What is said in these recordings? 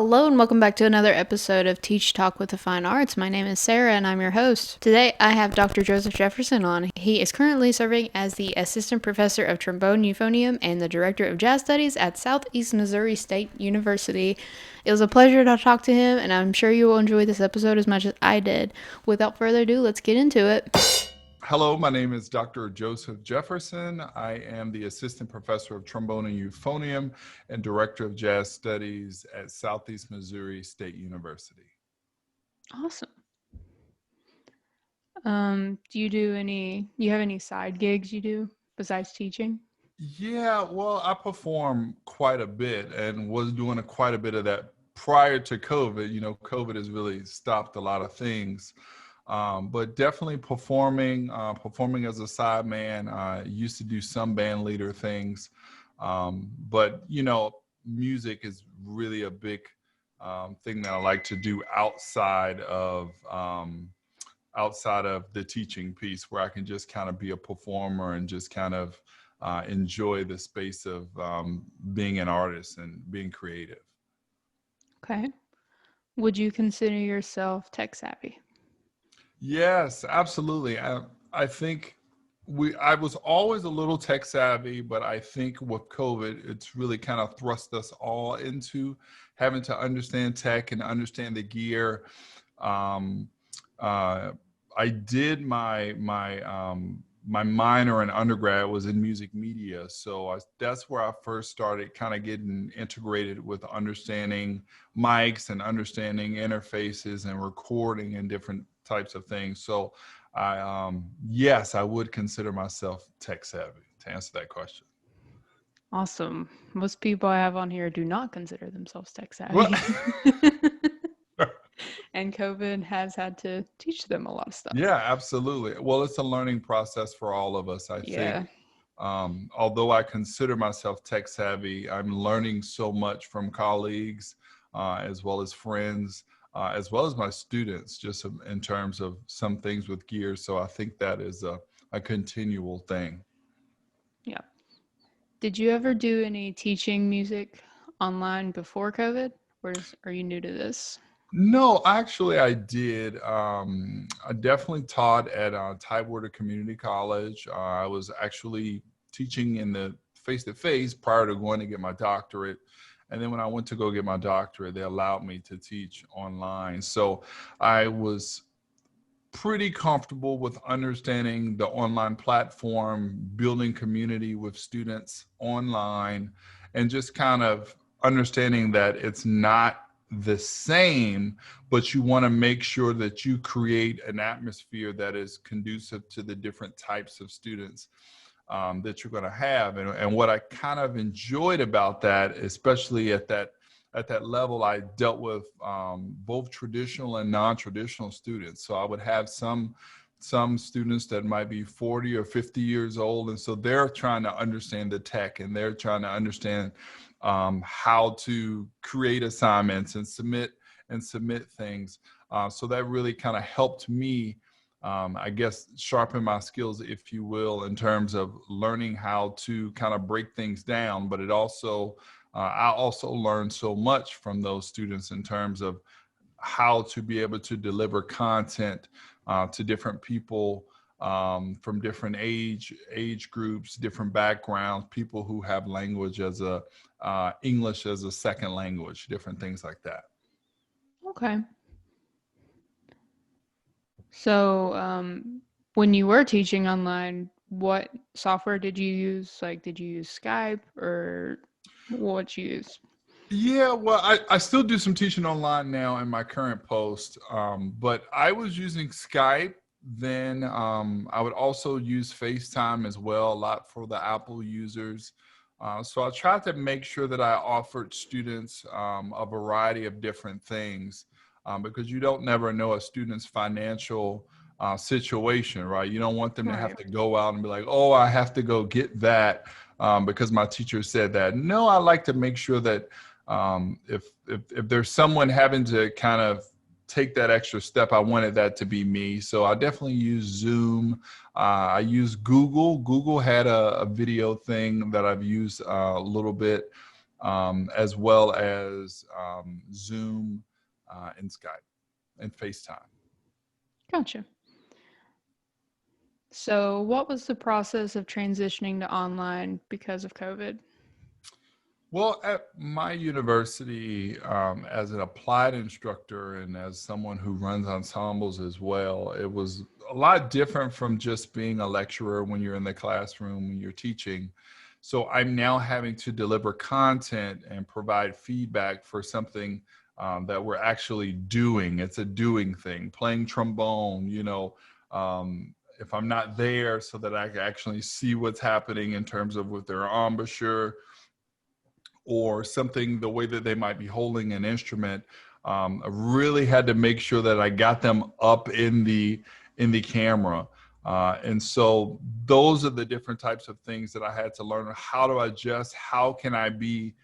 Hello and welcome back to another episode of Teach Talk with the Fine Arts. My name is Sarah and I'm your host. Today I have Dr. Joseph Jefferson on. He is currently serving as the Assistant Professor of Trombone, Euphonium, and the Director of Jazz Studies at Southeast Missouri State University. It was a pleasure to talk to him, and I'm sure you will enjoy this episode as much as I did. Without further ado, let's get into it. Hello, my name is Dr. Joseph Jefferson. I am the Assistant Professor of Trombone and Euphonium and Director of Jazz Studies at Southeast Missouri State University. Awesome. You have any side gigs you do besides teaching? Yeah, well, I perform quite a bit and was doing quite a bit of that prior to COVID. You know, COVID has really stopped a lot of things. But definitely performing as a sideman. I used to do some band leader things, but you know, music is really a big thing that I like to do outside of the teaching piece, where I can just kind of be a performer and just kind of enjoy the space of being an artist and being creative. Okay. Would you consider yourself tech savvy? Yes, absolutely. I think I was always a little tech savvy, but I think with COVID, it's really kind of thrust us all into having to understand tech and understand the gear. Um, uh, I did my minor in undergrad was in music media, so that's where I first started kind of getting integrated with understanding mics and understanding interfaces and recording and different types of things. So yes, I would consider myself tech savvy, to answer that question. Awesome. Most people I have on here do not consider themselves tech Well, savvy. And COVID has had to teach them a lot of stuff. yeah, absolutely. Well, it's a learning process for all of us, I think. Yeah. Although I consider myself tech savvy, I'm learning so much from colleagues, as well as friends, as well as my students, just in terms of some things with gear. So I think that is a continual thing. Yeah. Did you ever do any teaching music online before COVID? Are you new to this? No, actually, I did. I definitely taught at Tidewater Community College. I was actually teaching in the face-to-face prior to going to get my doctorate. And then when I went to go get my doctorate, they allowed me to teach online. So I was pretty comfortable with understanding the online platform, building community with students online, and just kind of understanding that it's not the same, but you want to make sure that you create an atmosphere that is conducive to the different types of students that you're going to have. And what I kind of enjoyed about that, especially at that level, I dealt with both traditional and non-traditional students. So I would have some students that might be 40 or 50 years old, and so they're trying to understand the tech, and they're trying to understand how to create assignments and submit things. So that really kind of helped me, I guess, sharpen my skills, if you will, in terms of learning how to kind of break things down. But I also learned so much from those students in terms of how to be able to deliver content to different people from different age groups, different backgrounds, people who have language as English as a second language, different things like that. Okay. So, when you were teaching online, what software did you use? Like, did you use Skype or what you use? Yeah, well, I still do some teaching online now in my current post, but I was using Skype. Then I would also use FaceTime as well, a lot for the Apple users. So I tried to make sure that I offered students a variety of different things, because you don't never know a student's financial situation, right? You don't want them to have Right. to go out and be like, oh, I have to go get that because my teacher said that. No, I like to make sure that if there's someone having to kind of take that extra step, I wanted that to be me. So I definitely use Zoom. I use Google. Google had a video thing that I've used a little bit. as well as Zoom and Skype and FaceTime. Gotcha. So, what was the process of transitioning to online because of COVID? Well, at my university, as an applied instructor and as someone who runs ensembles as well, it was a lot different from just being a lecturer when you're in the classroom, when you're teaching. So I'm now having to deliver content and provide feedback for something that we're actually doing. It's a doing thing, playing trombone, if I'm not there so that I can actually see what's happening in terms of with their embouchure or something, the way that they might be holding an instrument. I really had to make sure that I got them up in the camera. And so those are the different types of things that I had to learn. How to adjust? How can I be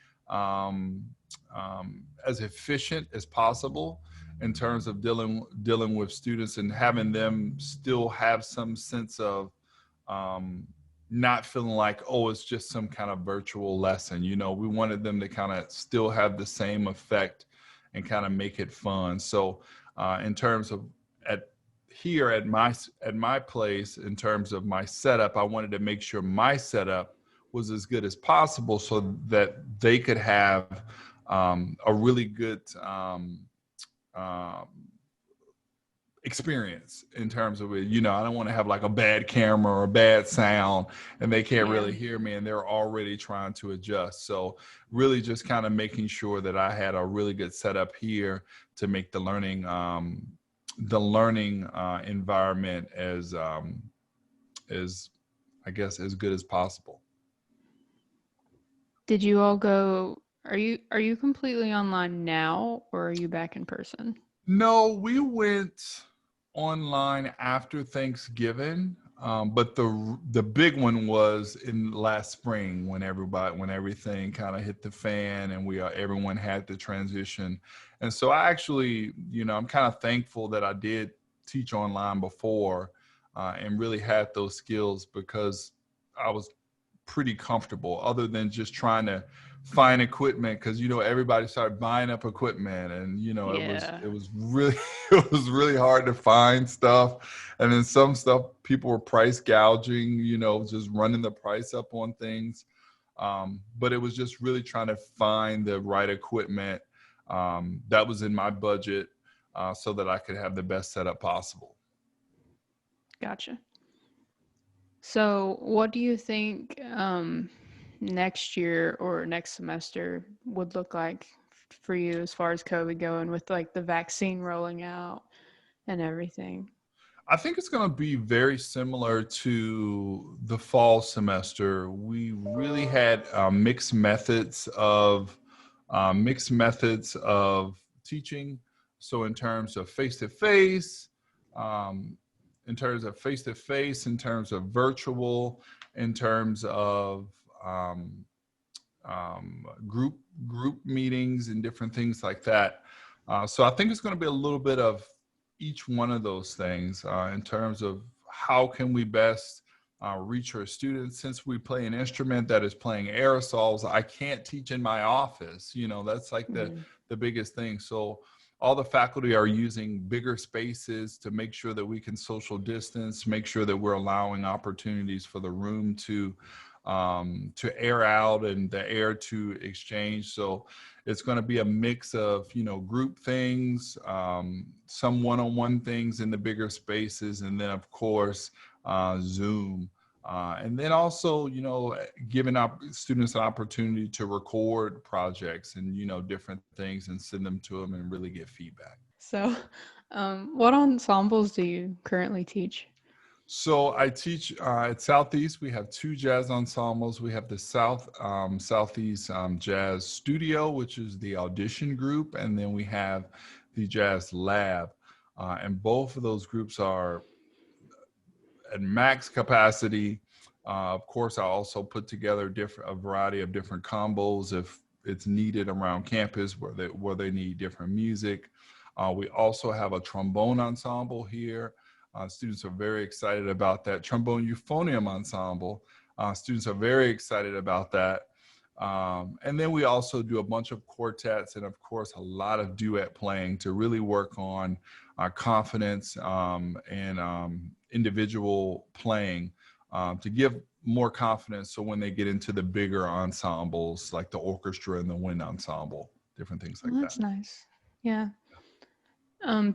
as efficient as possible in terms of dealing with students and having them still have some sense of not feeling like, oh, it's just some kind of virtual lesson. We wanted them to kind of still have the same effect and kind of make it fun. So in terms of at my place, in terms of my setup, I wanted to make sure my setup was as good as possible so that they could have a really good experience in terms of it. I don't want to have like a bad camera or a bad sound and they can't Yeah. really hear me and they're already trying to adjust. So really just kind of making sure that I had a really good setup here to make the learning environment as I guess as good as possible. Did you all go? Are you completely online now, or are you back in person? No, we went online after Thanksgiving, but the big one was in last spring when everything kind of hit the fan and everyone had to transition. And so I actually, I'm kind of thankful that I did teach online before and really had those skills because I was pretty comfortable other than just trying to find equipment because everybody started buying up equipment and Yeah. it was really it was really hard to find stuff, and then some stuff people were price gouging, just running the price up on things, but it was just really trying to find the right equipment that was in my budget so that I could have the best setup possible. Gotcha. So, what do you think next year or next semester would look like for you as far as COVID going with like the vaccine rolling out and everything? I think it's going to be very similar to the fall semester. We really had mixed methods of teaching. So um, in terms of virtual, in terms of um, group meetings and different things like that. So I think it's going to be a little bit of each one of those things in terms of how can we best reach our students. Since we play an instrument that is playing aerosols, I can't teach in my office. That's like Mm-hmm. the biggest thing. So all the faculty are using bigger spaces to make sure that we can social distance, make sure that we're allowing opportunities for the room to air out and the air to exchange. So it's going to be a mix of, group things, some one-on-one things in the bigger spaces, and then of course, Zoom. And then also, giving students an opportunity to record projects and, different things and send them to them and really get feedback. So, what ensembles do you currently teach? So I teach at Southeast. We have two jazz ensembles. We have the Southeast Jazz Studio, which is the audition group, and then we have the Jazz Lab. And both of those groups are at max capacity. Of course, I also put together a variety of different combos if it's needed around campus where they need different music. We also have a trombone ensemble here. Students are very excited about that. Trombone euphonium ensemble. Students are very excited about that. And then we also do a bunch of quartets and, of course, a lot of duet playing to really work on confidence and individual playing to give more confidence. So when they get into the bigger ensembles, like the orchestra and the wind ensemble, different things like Well, that. that's nice. Yeah.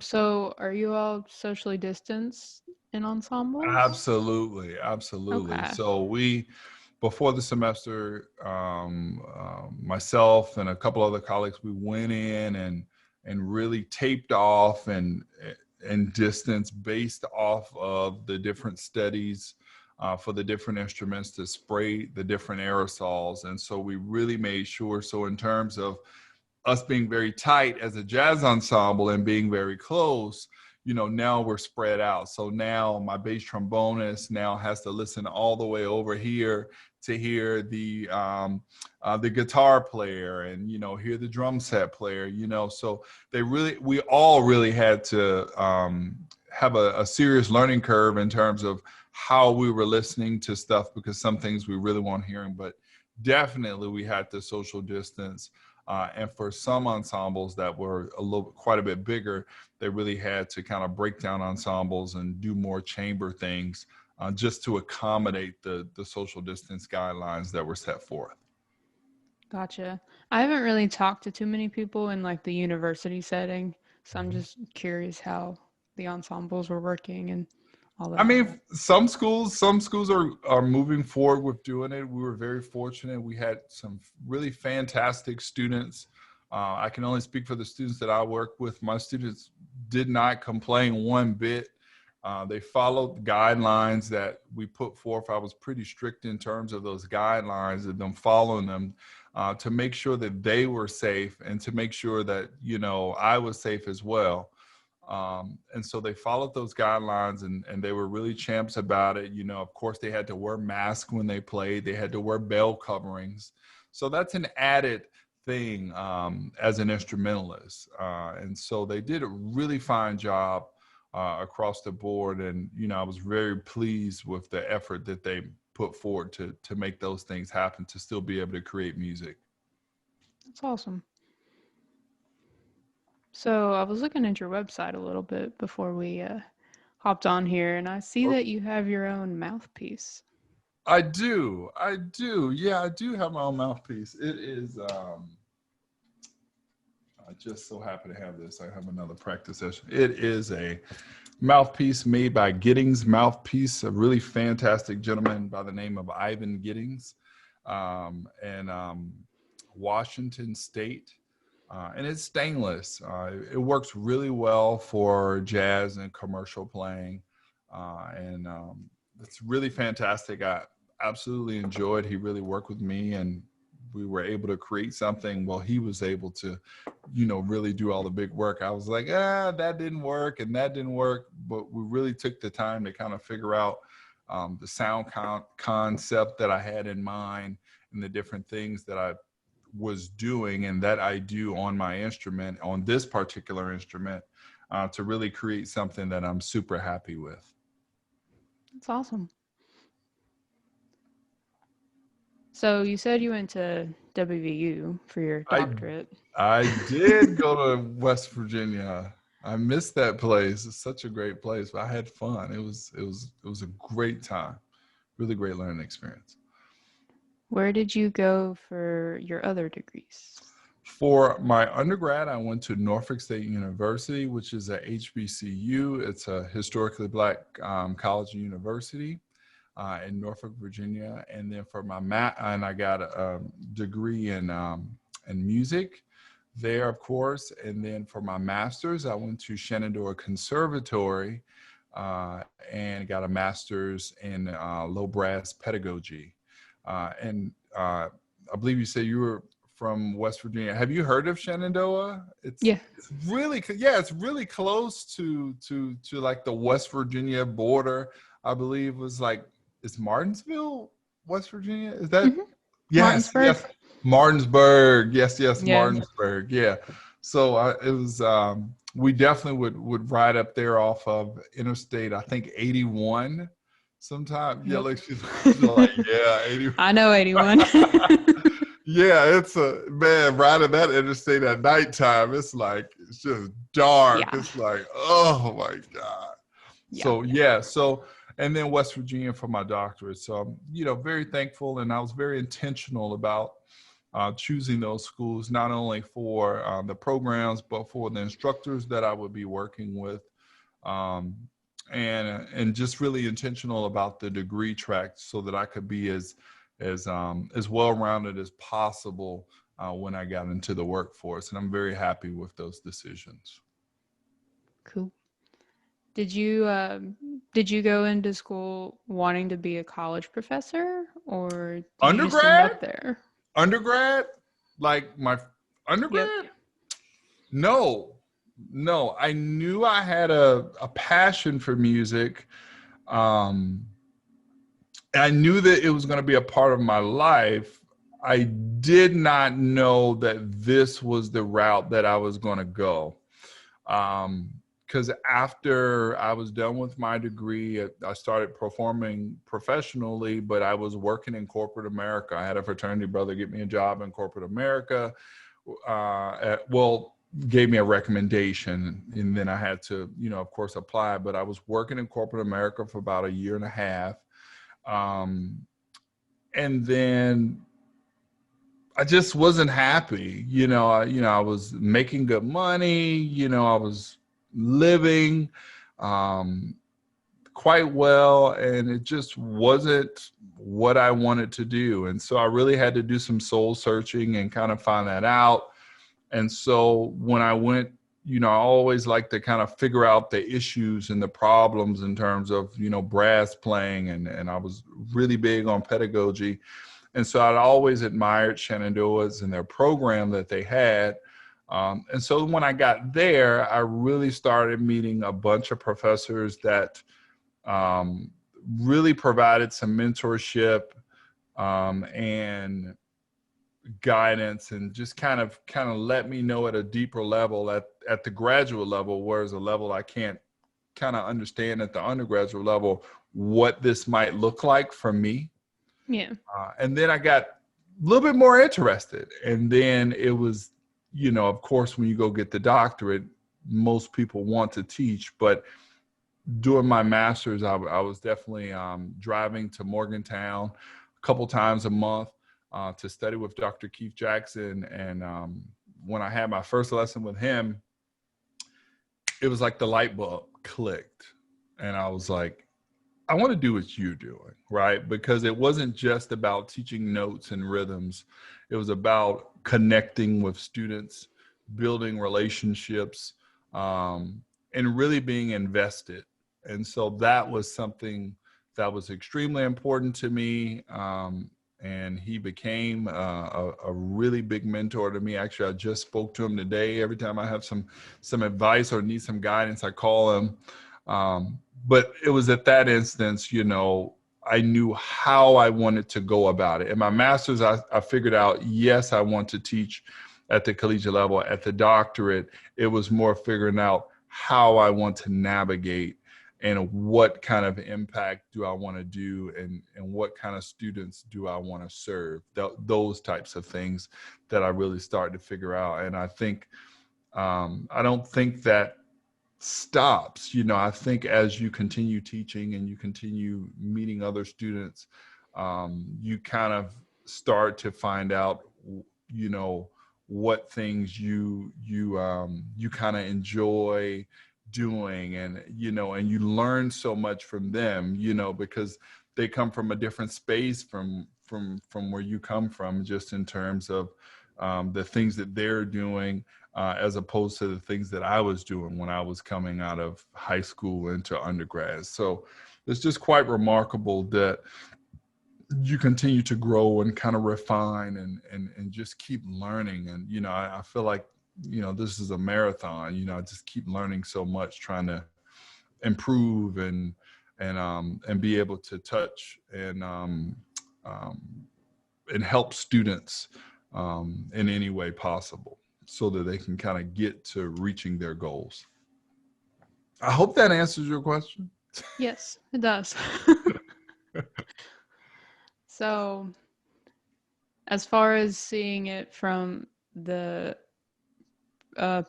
So are you all socially distanced in ensembles? Absolutely, absolutely. Okay. So before the semester, myself and a couple other colleagues, we went in and really taped off and distance based off of the different studies for the different instruments to spray the different aerosols. And so we really made sure. So in terms of us being very tight as a jazz ensemble and being very close, now we're spread out. So now my bass trombonist now has to listen all the way over here to hear the guitar player and, hear the drum set player, so we all really had to have a serious learning curve in terms of how we were listening to stuff, because some things we really weren't hearing, but definitely we had to social distance. And for some ensembles that were quite a bit bigger, they really had to kind of break down ensembles and do more chamber things just to accommodate the social distance guidelines that were set forth. Gotcha. I haven't really talked to too many people in like the university setting, so I'm just curious how the ensembles were working and all I that. mean, some schools are moving forward with doing it. We were very fortunate. We had some really fantastic students. I can only speak for the students that I work with. My students did not complain one bit. They followed the guidelines that we put forth. I was pretty strict in terms of those guidelines and them following them to make sure that they were safe and to make sure that, I was safe as well. And so they followed those guidelines and they were really champs about it. Of course, they had to wear masks when they played. They had to wear bell coverings. So that's an added thing as an instrumentalist. And so they did a really fine job across the board. And, I was very pleased with the effort that they put forward to make those things happen, to still be able to create music. That's awesome. So I was looking at your website a little bit before we hopped on here, and I see that you have your own mouthpiece. I do. I do. Yeah, I do have my own mouthpiece. It is, I just so happen to have this. I have another practice session. It is a mouthpiece made by Giddings Mouthpiece, a really fantastic gentleman by the name of Ivan Giddings, and Washington State. And it's stainless. It works really well for jazz and commercial playing. And it's really fantastic. I absolutely enjoyed. He really worked with me and we were able to create something while he was able to, really do all the big work. I was like, that didn't work and that didn't work. But we really took the time to kind of figure out the sound concept that I had in mind and the different things that I was doing and that I do on my instrument, on this particular instrument, to really create something that I'm super happy with. That's awesome. So you said you went to WVU for your I doctorate. I did go to West Virginia. I missed that place. It's such a great place, but I had fun. It was a great time. Really great learning experience. Where did you go for your other degrees? For my undergrad, I went to Norfolk State University, which is a HBCU. It's a historically Black college and university in Norfolk, Virginia. And then for my and I got a degree in music there, of course. And then for my master's, I went to Shenandoah Conservatory and got a master's in low brass pedagogy. And I believe you said you were from West Virginia. Have you heard of Shenandoah? Yeah. It's really, it's really close to like the West Virginia border. I believe was like, is Martinsville, West Virginia? Is that? Mm-hmm. Yes, Martinsburg. yes. Martinsburg. Yes, Yeah. Martinsburg. Yeah. So it was. We definitely would ride up there off of Interstate, I think 81. Sometime. Yeah, Yep. like she's like, yeah, 81. I know 81. Yeah, it's a man riding that interstate at nighttime. It's like it's just dark. Yeah. It's like, oh my God. Yeah. So yeah, so and then West Virginia for my doctorate. So I'm, very thankful, and I was very intentional about choosing those schools, not only for the programs, but for the instructors that I would be working with, um, and just really intentional about the degree track, so that I could be as well-rounded as possible when I got into the workforce. And I'm very happy with those decisions. Cool. Did you did you go into school wanting to be a college professor, or did you just end Undergrad, up there? undergrad, like my Yep. undergrad. No, no. I knew I had a passion for music. Um, I knew that it was going to be a part of my life. I did not know that this was the route that I was going to go. Because after I was done with my degree, I started performing professionally, but I was working in corporate America. I had a fraternity brother get me a job in corporate America. Well, gave me a recommendation, and then I had to, of course, apply. But I was working in corporate America for about a year and a half, um, and then I just wasn't happy. I was making good money. I was living um, quite well, and it just wasn't what I wanted to do. And so I really had to do some soul searching and kind of find that out. And so when I went, I always like to kind of figure out the issues and the problems in terms of, brass playing. And I was really big on pedagogy. And so I'd always admired Shenandoah's and their program that they had. And so when I got there, I really started meeting a bunch of professors that um, really provided some mentorship and guidance, and just kind of let me know at a deeper level at the graduate level, whereas a level I can't kind of understand at the undergraduate level, what this might look like for me. Yeah. And then I got a little bit more interested. And then it was, of course, when you go get the doctorate, most people want to teach. But during my master's, I was definitely driving to Morgantown a couple times a month to study with Dr. Keith Jackson. And when I had my first lesson with him, it was like the light bulb clicked. And I was like, I want to do what you're doing, right? Because it wasn't just about teaching notes and rhythms. It was about connecting with students, building relationships, and really being invested. And so that was something that was extremely important to me. And he became a really big mentor to me. Actually, I just spoke to him today. Every time I have some advice or need some guidance, I call him. But it was at that instance, I knew how I wanted to go about it. In my master's, I figured out, yes, I want to teach at the collegiate level. At the doctorate, it was more figuring out how I want to navigate and what kind of impact do I want to do, and what kind of students do I want to serve. Those types of things that I really started to figure out. And I think, I don't think that stops. I think as you continue teaching and you continue meeting other students, you kind of start to find out, what things you kind of enjoy doing, and and you learn so much from them, because they come from a different space from where you come from, just in terms of the things that they're doing, as opposed to the things that I was doing when I was coming out of high school into undergrad. So it's just quite remarkable that you continue to grow and kind of refine and just keep learning. And, I feel like, this is a marathon. I just keep learning so much, trying to improve and be able to touch um, and help students in any way possible, so that they can kind of get to reaching their goals. I hope that answers your question. Yes, it does. So, As far as seeing it from the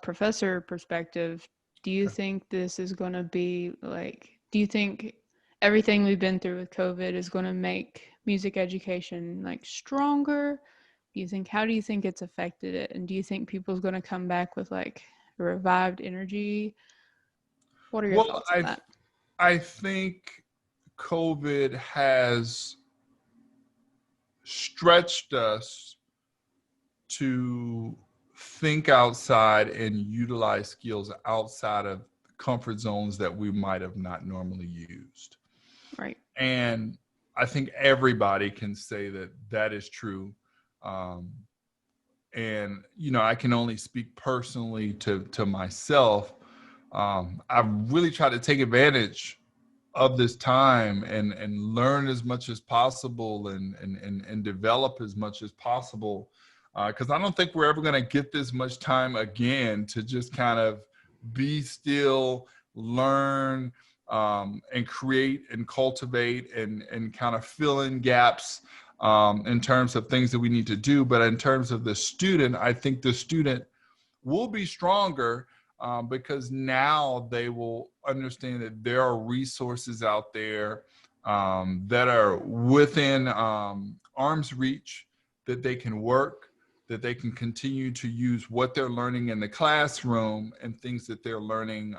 professor perspective, do you think this is going to be like, do you think everything we've been through with COVID is going to make music education like stronger? Do you think, how do you think it's affected it? And do you think people's going to come back with like a revived energy? What are your Well, thoughts on that? I think COVID has stretched us to think outside and utilize skills outside of comfort zones that we might have not normally used. Right. And I think everybody can say that that is true. Um, and, you know, I can only speak personally to myself. I've really tried to take advantage of this time and learn as much as possible and develop as much as possible, because I don't think we're ever going to get this much time again to just kind of be still, learn, and create and cultivate and kind of fill in gaps, in terms of things that we need to do. But in terms of the student, I think the student will be stronger, because now they will understand that there are resources out there, that are within, arm's reach, that they can work, that they can continue to use what they're learning in the classroom and things that they're learning,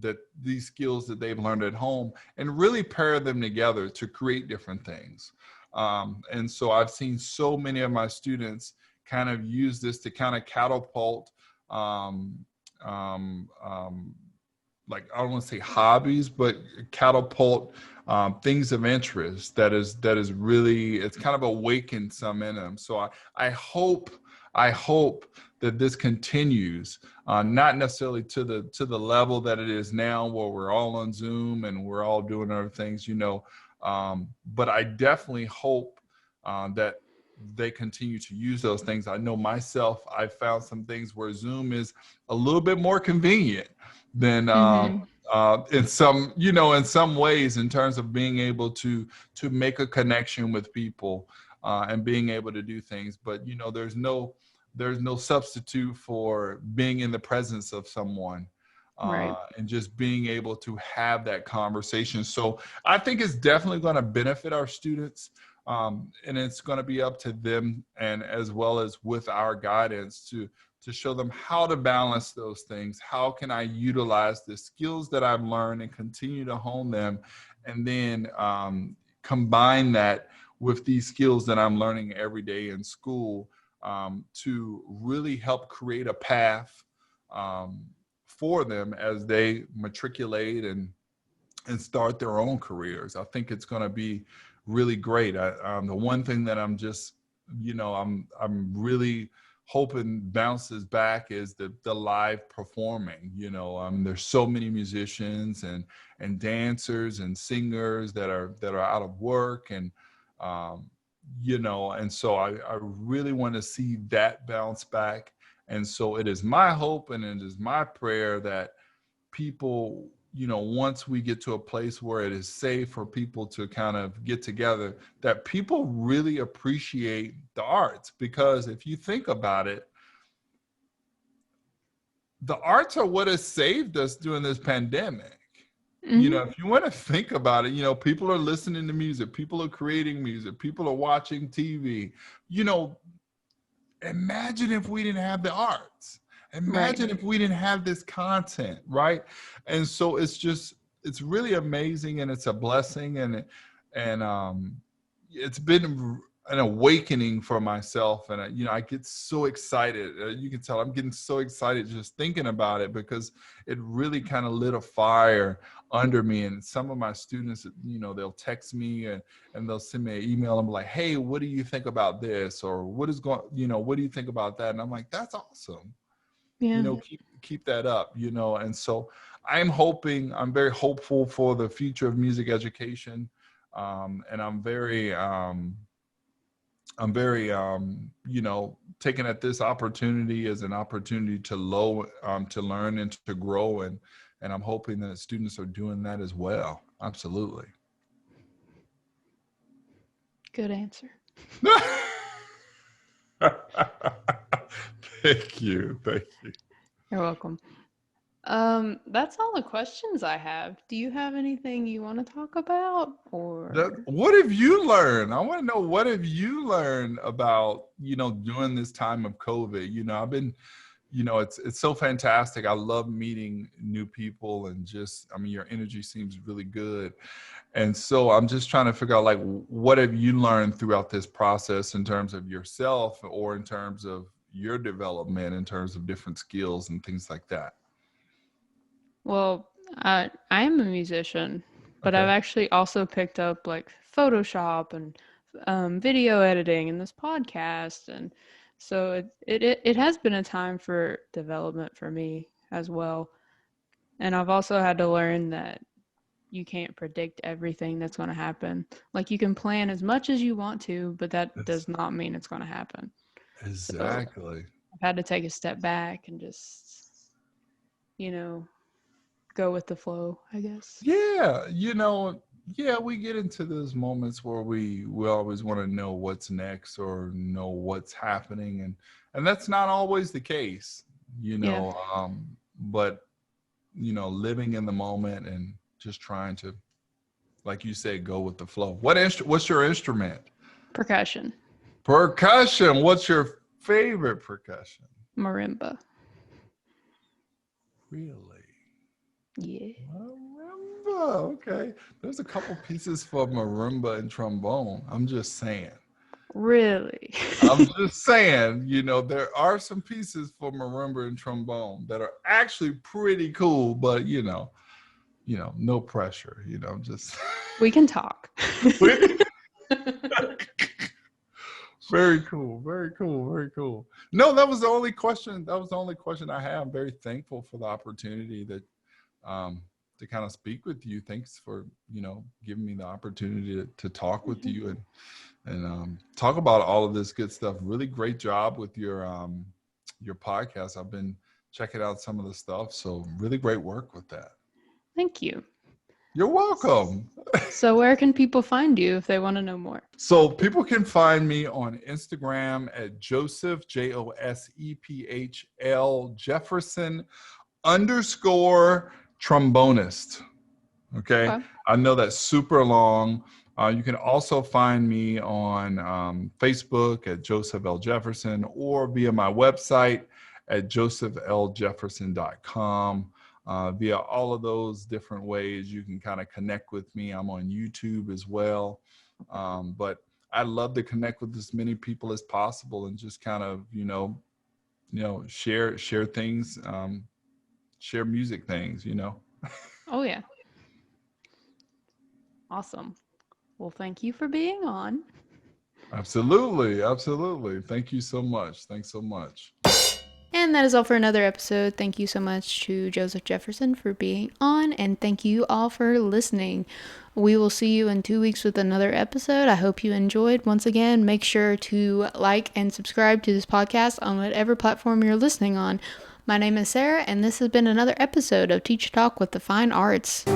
that these skills that they've learned at home, and really pair them together to create different things. And so I've seen so many of my students kind of use this to kind of catapult, um, um, um, like, I don't want to say hobbies, but catapult, things of interest that is really, it's kind of awakened some in them. So I hope I hope that this continues, not necessarily to the level that it is now, where we're all on Zoom and we're all doing other things, but I definitely hope, that they continue to use those things. I know myself, I found some things where Zoom is a little bit more convenient than, Mm-hmm. in some ways, in terms of being able to make a connection with people, and being able to do things. But there's no substitute for being in the presence of someone, Right. and just being able to have that conversation. So I think it's definitely going to benefit our students, and it's going to be up to them, and as well as with our guidance, to show them how to balance those things. How can I utilize the skills that I've learned and continue to hone them, and then, combine that with these skills that I'm learning every day in school, to really help create a path, for them as they matriculate and start their own careers. I think it's going to be really great. The one thing that I'm really hoping bounces back is the live performing. There's so many musicians and dancers and singers that are out of work, um, and so I really want to see that bounce back. And so it is my hope and it is my prayer that people, once we get to a place where it is safe for people to kind of get together, that people really appreciate the arts. Because if you think about it, the arts are what has saved us during this pandemic. Mm-hmm. If you want to think about it, people are listening to music, people are creating music, people are watching TV. You know, Imagine if we didn't have the arts. Right. Imagine if we didn't have this content, right? And so it's really amazing, and it's a blessing, and it's been an awakening for myself. And I get so excited. You can tell I'm getting so excited just thinking about it, because it really kind of lit a fire under me. And some of my students, they'll text me and they'll send me an email and be like, "Hey, what do you think about this?" Or what do you think about that? And I'm like, "That's awesome. Yeah. Keep that up." And so I'm very hopeful for the future of music education. And I'm very taking at this opportunity as an opportunity to learn and to grow. And I'm hoping that students are doing that as well. Absolutely. Good answer. Thank you. Thank you. You're welcome. That's all the questions I have. Do you have anything you want to talk about or? What have you learned? I want to know, what have you learned about, during this time of COVID? I've been, it's so fantastic. I love meeting new people and just, I mean, your energy seems really good. And so I'm just trying to figure out, like, what have you learned throughout this process in terms of yourself or in terms of your development, in terms of different skills and things like that? Well, I am a musician, but I've Okay. actually also picked up like Photoshop and video editing and this podcast, and so it has been a time for development for me as well. And I've also had to learn that you can't predict everything that's going to happen. Like you can plan as much as you want to, but that It's, does not mean it's going to happen. So exactly. I've had to take a step back and just, you know, go with the flow, I guess. Yeah, yeah, we get into those moments where we always want to know what's next or know what's happening, and that's not always the case, Yeah. but living in the moment and just trying to, like you said, go with the flow. What's your instrument? Percussion. Percussion. What's your favorite percussion? Marimba. Really? Yeah. Marimba. Okay. There's a couple pieces for marimba and trombone. I'm just saying. Really? I'm just saying, there are some pieces for marimba and trombone that are actually pretty cool, but no pressure, just We can talk. very cool, very cool, very cool. No, that was the only question. That was the only question I have. I'm very thankful for the opportunity to kind of speak with you. Thanks for, giving me the opportunity to talk with you and talk about all of this good stuff. Really great job with your podcast. I've been checking out some of the stuff. So really great work with that. Thank you. You're welcome. So where can people find you if they want to know more? So people can find me on Instagram at Joseph, JOSEPHL, Jefferson _ trombonist. Okay. Okay. I know that's super long. You can also find me on Facebook at Joseph L. Jefferson or via my website at josephlJefferson.com. Via all of those different ways, you can kind of connect with me. I'm on YouTube as well. But I'd love to connect with as many people as possible and just kind of, share things, share music things, Oh, yeah. Awesome. Well, thank you for being on. Absolutely. Absolutely. Thank you so much. Thanks so much. And that is all for another episode. Thank you so much to Joseph Jefferson for being on, and thank you all for listening. We will see you in 2 weeks with another episode. I hope you enjoyed. Once again, make sure to like and subscribe to this podcast on whatever platform you're listening on. My name is Sarah, and this has been another episode of Teach Talk with the Fine Arts.